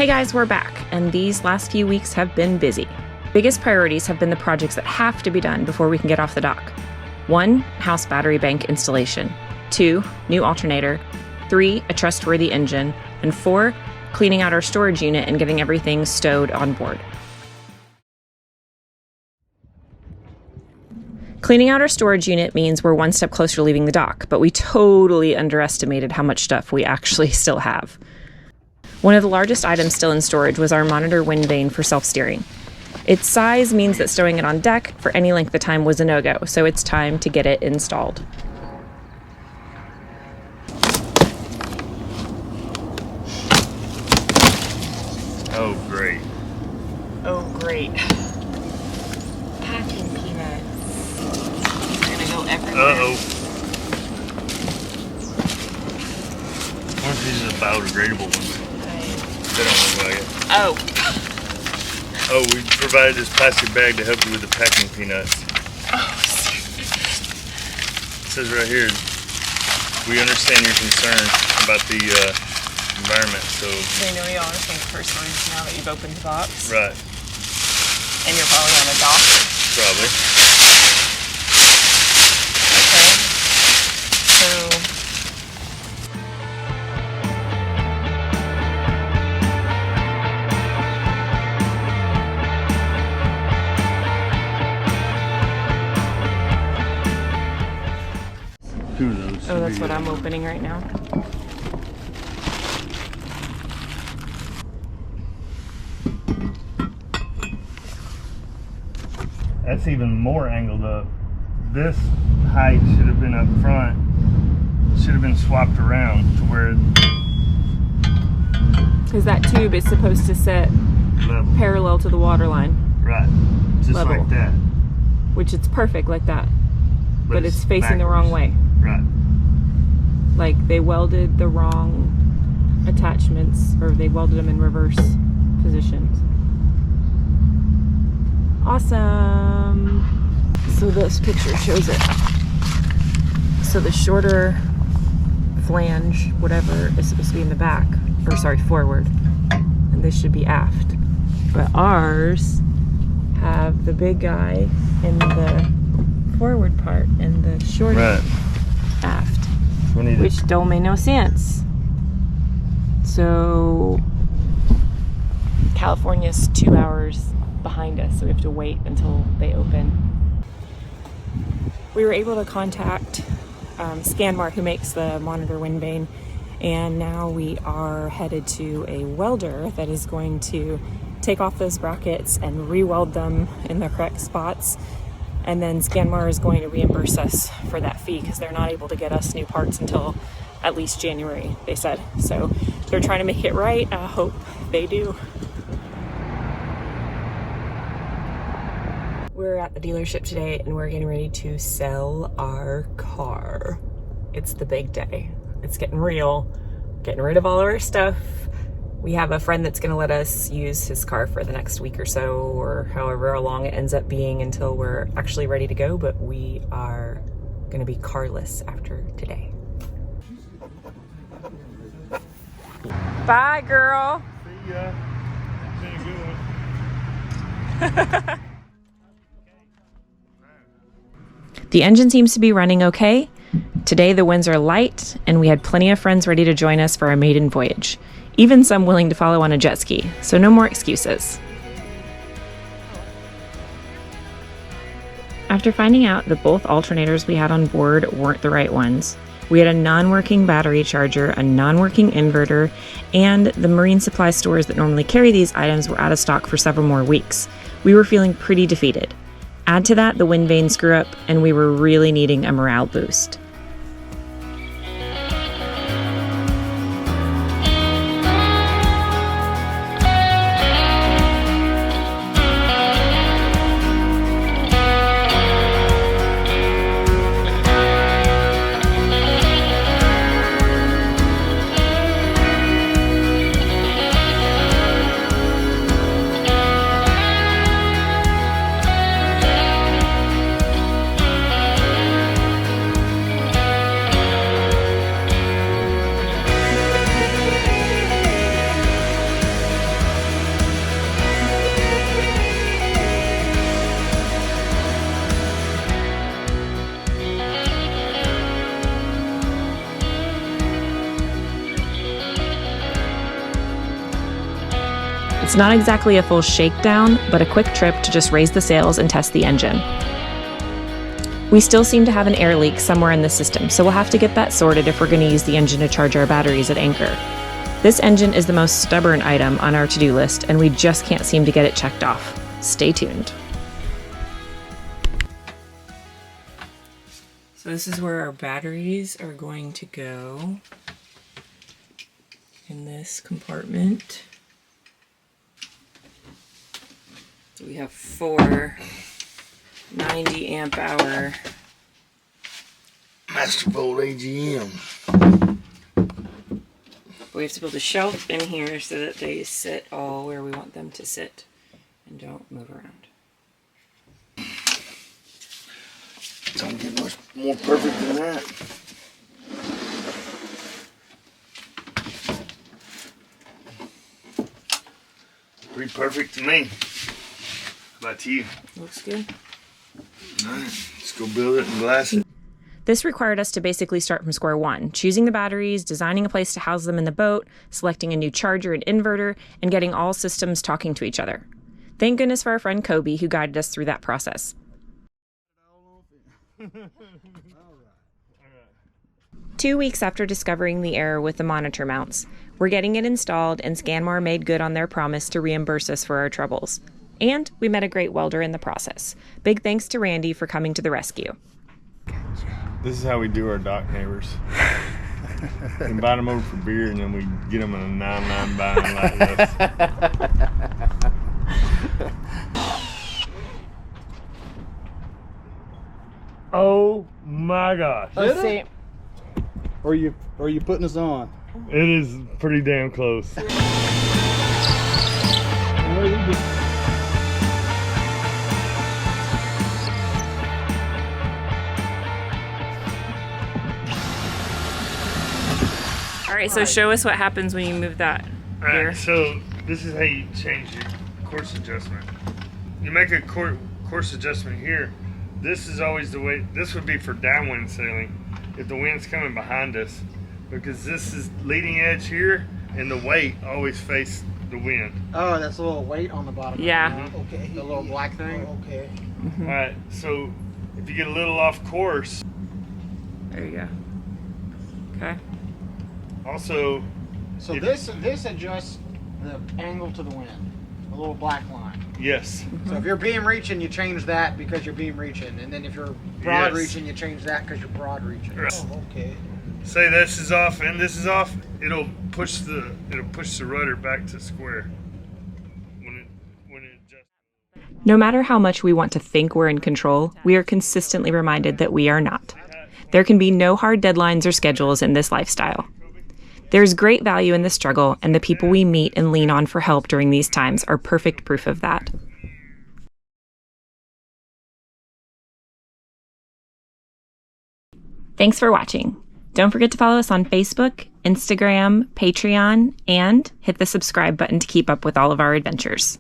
Hey guys, we're back, and these last few weeks have been busy. Biggest priorities have been the projects that have to be done before we can get off the dock. 1, house battery bank installation. 2, new alternator. 3, a trustworthy engine. And 4, cleaning out our storage unit and getting everything stowed on board. Cleaning out our storage unit means we're one step closer to leaving the dock, but we totally underestimated how much stuff we actually still have. One of the largest items still in storage was our monitor wind vane for self-steering. Its size means that stowing it on deck for any length of time was a no-go, so it's time to get it installed. Oh, great. Oh, great. Packing peanuts. These are gonna go everywhere. Uh-oh. One of these is a biodegradable one. They don't look like it. Oh. Oh, we provided this plastic bag to help you with the packing peanuts. Oh. It says right here, we understand your concern about the environment, so... They know y'all are paying for storage now that you've opened the box. Right. And you're probably on a dock. Probably. Okay. So... Oh, that's what I'm opening right now. That's even more angled up. This height should have been up front. Should have been swapped around to where... Because that tube is supposed to sit level. Parallel to the water line. Right. Just level. like that. Which it's perfect like that. But it's facing backwards. the wrong way. Right. Like they welded the wrong attachments, or they welded them in reverse positions. Awesome. So this picture shows it. So the shorter flange, whatever, is supposed to be in the back, or sorry, forward, and this should be aft. But ours have the big guy in the forward part and the short aft, which don't make no sense. So California's 2 hours behind us, so we have to wait until they open. We were able to contact Scanmar, who makes the monitor wind vane, and now we are headed to a welder that is going to take off those brackets and re-weld them in the correct spots. And then Scanmar is going to reimburse us for that fee because they're not able to get us new parts until at least January, they said. So they're trying to make it right. I hope they do. We're at the dealership today and we're getting ready to sell our car. It's the big day. It's getting real. Getting rid of all our stuff. We have a friend that's gonna let us use his car for the next week or so, or however long it ends up being until we're actually ready to go, but we are gonna be carless after today. Bye, girl. See ya. Been a good one. The engine seems to be running okay. Today the winds are light, and we had plenty of friends ready to join us for our maiden voyage. Even some willing to follow on a jet ski, so no more excuses. After finding out that both alternators we had on board weren't the right ones, we had a non-working battery charger, a non-working inverter, and the marine supply stores that normally carry these items were out of stock for several more weeks. We were feeling pretty defeated. Add to that the wind vane screw up, and we were really needing a morale boost. It's not exactly a full shakedown, but a quick trip to just raise the sails and test the engine. We still seem to have an air leak somewhere in the system, so we'll have to get that sorted if we're going to use the engine to charge our batteries at anchor. This engine is the most stubborn item on our to-do list, and we just can't seem to get it checked off. Stay tuned. So this is where our batteries are going to go, in this compartment. So we have 4 90 amp hour Masterbolt AGM. We have to build a shelf in here so that they sit all where we want them to sit and don't move around. Don't get much more perfect than that. Pretty perfect to me. How about you? Looks good. All right, let's go build it and glass it. This required us to basically start from square one, choosing the batteries, designing a place to house them in the boat, selecting a new charger and inverter, and getting all systems talking to each other. Thank goodness for our friend Kobe, who guided us through that process. 2 weeks after discovering the error with the monitor mounts, we're getting it installed, and Scanmar made good on their promise to reimburse us for our troubles. And we met a great welder in the process. Big thanks to Randy for coming to the rescue. This is how we do our dock neighbors. We invite them over for beer, and then we get them in a 9-9 bind like this. Oh my gosh! Let's see. Or you putting us on? It is pretty damn close. All right, so show us what happens when you move that Alright, gear. so this is how you change your course adjustment. You make a course adjustment here. This is always the way, this would be for downwind sailing if the wind's coming behind us, because this is leading edge here and the weight always face the wind. Oh, that's a little weight on the bottom. Yeah. Okay. The little black thing. Okay. Mm-hmm. Alright, so if you get a little off course, There you go. Okay. also, So this adjusts the angle to the wind. A little black line. yes. So if you're beam reaching, you change that because you're beam reaching, and then if you're broad Yes. reaching, you change that because you're broad reaching. Right. Oh, okay. Say this is off and this is off, it'll push the rudder back to square when it adjusts. No matter how much we want to think we're in control, we are consistently reminded that we are not. There can be no hard deadlines or schedules in this lifestyle. There's great value in the struggle, and the people we meet and lean on for help during these times are perfect proof of that. Thanks for watching. Don't forget to follow us on Facebook, Instagram, Patreon, and hit the subscribe button to keep up with all of our adventures.